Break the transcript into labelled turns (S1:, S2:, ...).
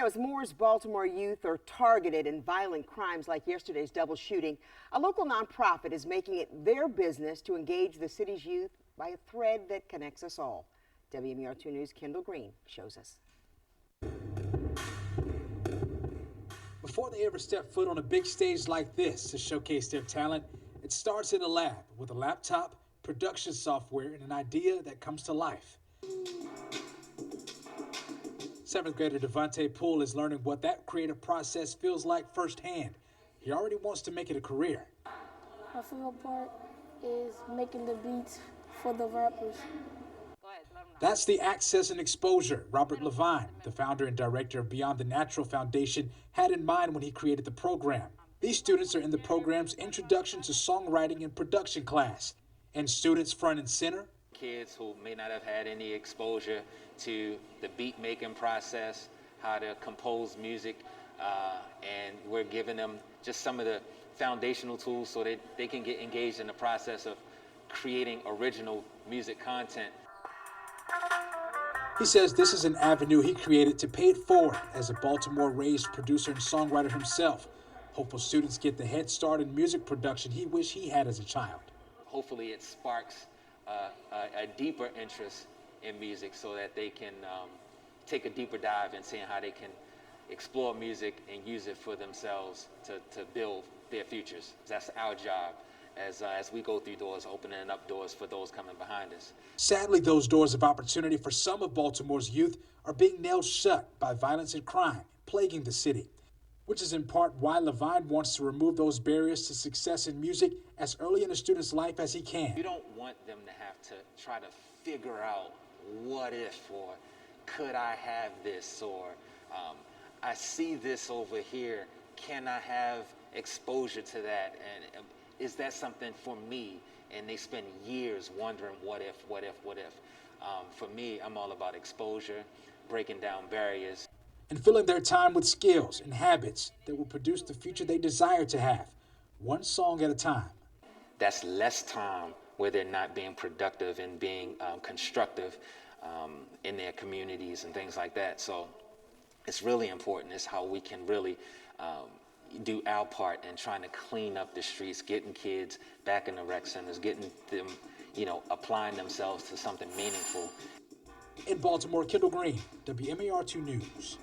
S1: As Moore's Baltimore youth are targeted in violent crimes like yesterday's double shooting, a local nonprofit is making it their business to engage the city's youth by a thread that connects us all. WMAR 2 News' Kendall Green shows us.
S2: Before they ever step foot on a big stage like this to showcase their talent, it starts in a lab with a laptop, production software, and an idea that comes to life. 7th grader Devontae Poole is learning what that creative process feels like firsthand. He already wants to make it a career.
S3: My favorite part is making the beats for the rappers.
S2: That's the access and exposure Robert Levine, the founder and director of Beyond the Natural Foundation, had in mind when he created the program. These students are in the program's Introduction to Songwriting and Production class. And students front and center,
S4: kids who may not have had any exposure to the beat making process, how to compose music, and we're giving them just some of the foundational tools so that they can get engaged in the process of creating original music content.
S2: He says this is an avenue he created to pay it forward as a Baltimore-raised producer and songwriter himself. Hopeful students get the head start in music production he wished he had as a child.
S4: Hopefully it sparks a deeper interest in music so that they can take a deeper dive in seeing how they can explore music and use it for themselves to build their futures. That's our job as we go through doors, opening up doors for those coming behind us.
S2: Sadly, those doors of opportunity for some of Baltimore's youth are being nailed shut by violence and crime plaguing the city, which is in part why Levine wants to remove those barriers to success in music as early in a student's life as he can.
S4: You don't want them to have to try to figure out what if, or could I have this, or I see this over here, can I have exposure to that, and is that something for me? And they spend years wondering what if. For me, I'm all about exposure, breaking down barriers,
S2: and filling their time with skills and habits that will produce the future they desire to have, one song at a time.
S4: That's less time where they're not being productive and being constructive in their communities and things like that. So it's really important. It's how we can really do our part in trying to clean up the streets, getting kids back in the rec centers, getting them, applying themselves to something meaningful.
S2: In Baltimore, Kendall Green, WMAR 2 News.